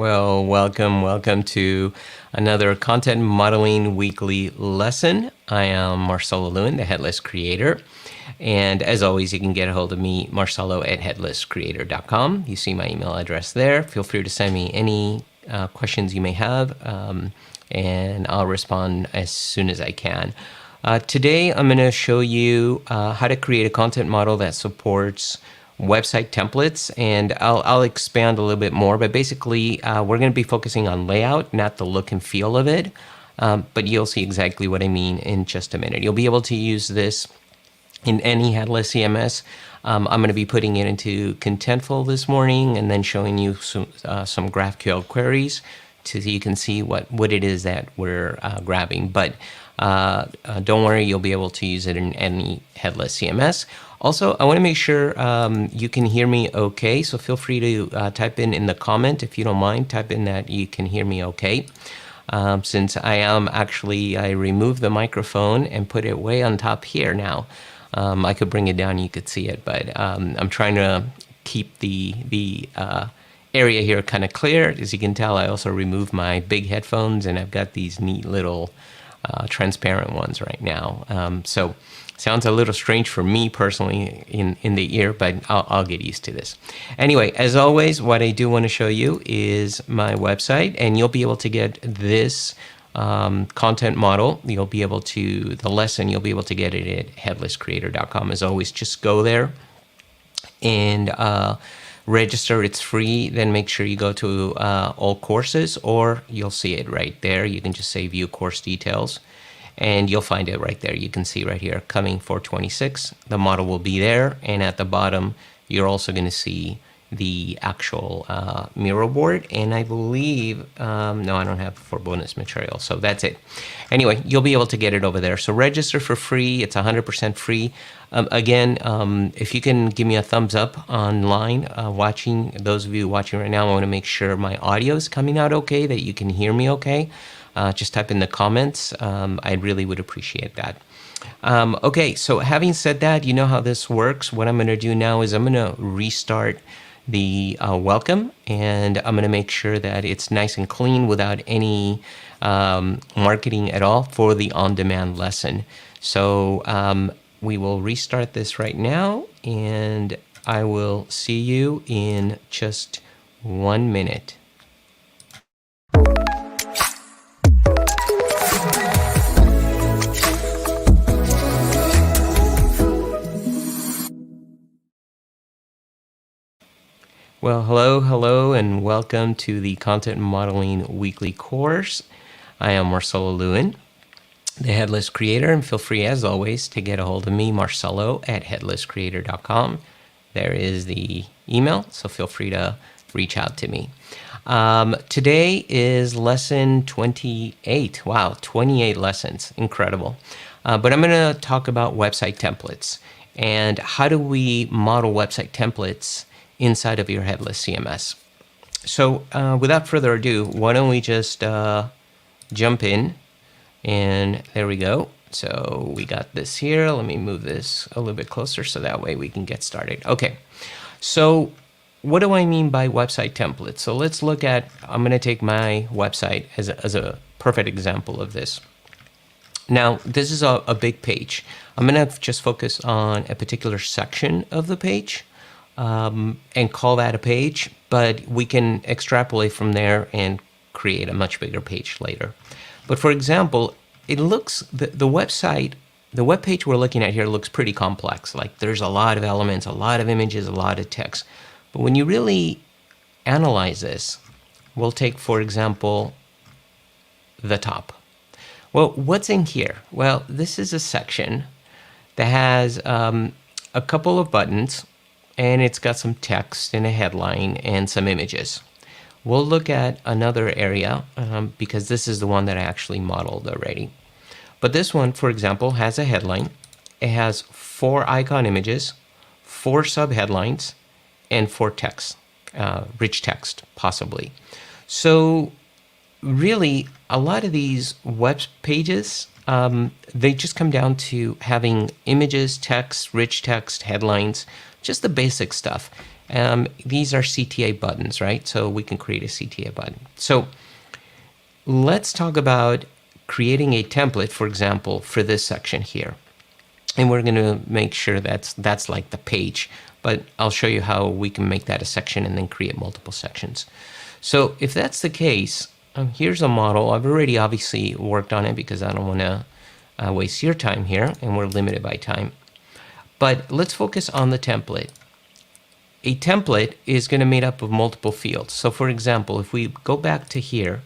Well, welcome to another content modeling weekly lesson. I am Marcelo Lewin, the Headless Creator. And as always, you can get a hold of me, Marcelo at headlesscreator.com. You see my email address there. Feel free to send me any questions you may have, and I'll respond as soon as I can. Today, I'm going to show you how to create a content model that supports website templates, and I'll expand a little bit more, but basically we're going to be focusing on layout, not the look and feel of it, but you'll see exactly what I mean in just a minute. You'll be able to use this in any Headless CMS. I'm going to be putting it into Contentful this morning and then showing you some GraphQL queries so you can see what it is that we're grabbing. But don't worry, you'll be able to use it in any Headless CMS. Also, I want to make sure you can hear me okay, so feel free to type in the comment, if you don't mind, type in that you can hear me okay. Since I removed the microphone and put it way on top here now. I could bring it down, you could see it, but I'm trying to keep the area here kind of clear. As you can tell, I also removed my big headphones, and I've got these neat little transparent ones right now. So sounds a little strange for me personally in the ear, but I'll get used to this. Anyway, as always, what I do want to show you is my website, and you'll be able to get this content model. You'll be able to, the lesson, you'll be able to get it at headlesscreator.com. As always, just go there and register. It's free. Then make sure you go to all courses, or you'll see it right there. You can just say view course details, and you'll find it right there. You can see right here, coming 426. The model will be there, and at the bottom, you're also going to see the actual Miro board, and I believe, no, I don't have for bonus material, so that's it. Anyway, you'll be able to get it over there. So register for free. It's 100% free. Again, if you can give me a thumbs up online, those of you watching right now, I want to make sure my audio is coming out okay, that you can hear me okay. Just type in the comments. I really would appreciate that. Okay, so having said that, you know how this works. What I'm going to do now is I'm going to restart the welcome, and I'm going to make sure that it's nice and clean without any marketing at all for the on-demand lesson. So we will restart this right now, and I will see you in just 1 minute. Well, hello, and welcome to the Content Modeling Weekly course. I am Marcelo Lewin, the Headless Creator, and feel free, as always, to get a hold of me, Marcelo at headlesscreator.com. There is the email, so feel free to reach out to me. Today is lesson 28. Wow, 28 lessons. Incredible. But I'm going to talk about website templates and how do we model website templates inside of your Headless CMS. So without further ado, why don't we just jump in, and there we go. So we got this here. Let me move this a little bit closer so that way we can get started. Okay, so what do I mean by website templates? So let's look at, I'm going to take my website as a perfect example of this. Now, this is a big page. I'm going to just focus on a particular section of the page, and call that a page, but we can extrapolate from there and create a much bigger page later. But for example, it looks, the web page we're looking at here looks pretty complex. Like there's a lot of elements, a lot of images, a lot of text. But when you really analyze this, we'll take, for example, the top. Well, what's in here? Well, this is a section that has a couple of buttons, and it's got some text and a headline and some images. We'll look at another area because this is the one that I actually modeled already. But this one, for example, has a headline. It has 4 icon images, 4 subheadlines, and 4 text, rich text, possibly. So really, a lot of these web pages, they just come down to having images, text, rich text, headlines, just the basic stuff. These are CTA buttons, right? So we can create a CTA button. So let's talk about creating a template, for example, for this section here. And we're going to make sure that's like the page, but I'll show you how we can make that a section and then create multiple sections. So if that's the case, here's a model. I've already obviously worked on it because I don't want to waste your time here, and we're limited by time. But let's focus on the template. A template is going to be made up of multiple fields. So for example, if we go back to here,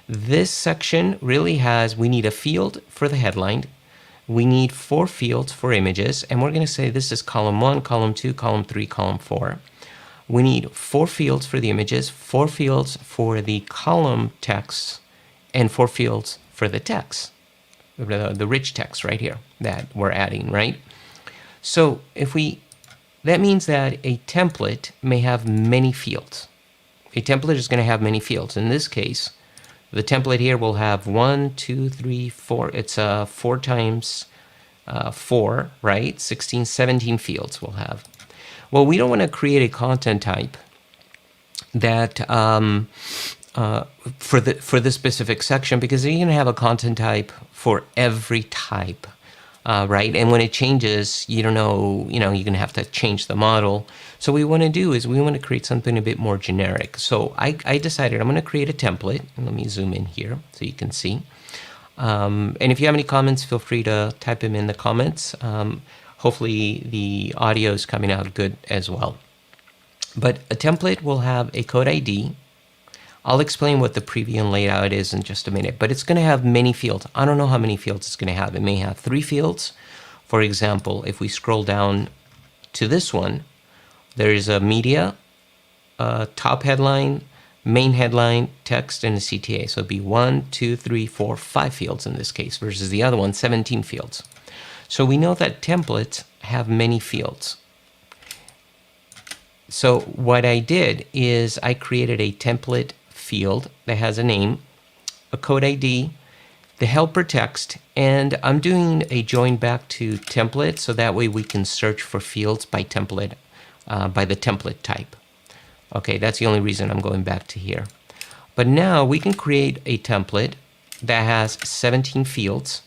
this section really has, we need a field for the headline. We need 4 fields for images, and we're going to say this is column 1, column 2, column 3, column 4. We need 4 fields for the images, 4 fields for the column text, and 4 fields for the text, the rich text right here that we're adding, right? So that means that a template may have many fields. A template is going to have many fields. In this case, the template here will have 1, 2, 3, 4. It's 4 times 4, right? 16, 17 fields we'll have. Well, we don't want to create a content type that for this specific section, because you're going to have a content type for every type, right? And when it changes, you don't know, you're going to have to change the model. So what we want to do is we want to create something a bit more generic. So I decided I'm going to create a template. And let me zoom in here so you can see. And if you have any comments, feel free to type them in the comments. Hopefully the audio is coming out good as well. But a template will have a code ID. I'll explain what the preview and layout is in just a minute, but it's going to have many fields. I don't know how many fields it's going to have. It may have 3 fields. For example, if we scroll down to this one, there is a media, top headline, main headline, text, and a CTA. So it'd be 1, 2, 3, 4, 5 fields in this case, versus the other one, 17 fields. So we know that templates have many fields. So what I did is I created a template field that has a name, a code ID, the helper text, and I'm doing a join back to template so that way we can search for fields by template, by the template type. Okay, that's the only reason I'm going back to here. But now we can create a template that has 17 fields,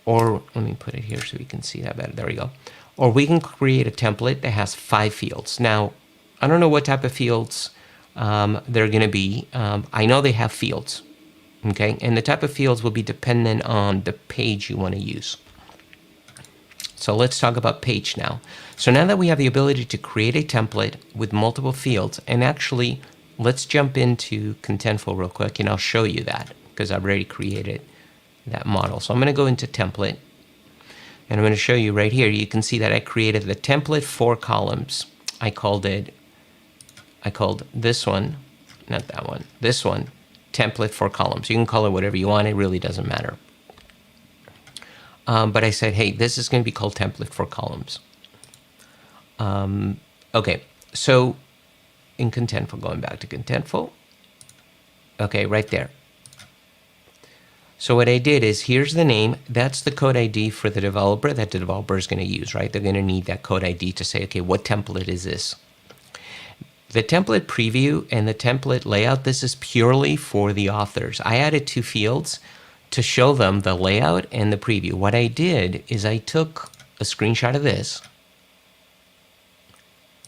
or let me put it here so we can see that better. There we go. Or we can create a template that has 5 fields. Now, I don't know what type of fields they're going to be. I know they have fields, okay? And the type of fields will be dependent on the page you want to use. So let's talk about page now. So now that we have the ability to create a template with multiple fields, and actually, let's jump into Contentful real quick, and I'll show you that because I've already created that model. So I'm going to go into template, and I'm going to show you right here. You can see that I created the template 4 columns. I called this one, not that one, this one, template 4 columns. You can call it whatever you want. It really doesn't matter. But I said, hey, this is going to be called template 4 columns. Okay, so in Contentful, going back to Contentful. Okay, right there. So what I did is, here's the name. That's the code ID for the developer that the developer is going to use, right? They're going to need that code ID to say, okay, what template is this? The template preview and the template layout, this is purely for the authors. I added 2 fields to show them the layout and the preview. What I did is I took a screenshot of this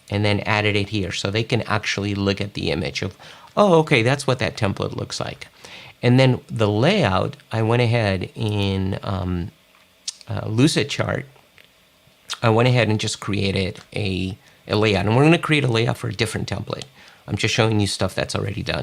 and then added it here so they can actually look at the image of, oh, okay, that's what that template looks like. And then the layout, I went ahead in Lucid Chart. I went ahead and just created a layout. And we're going to create a layout for a different template. I'm just showing you stuff that's already done.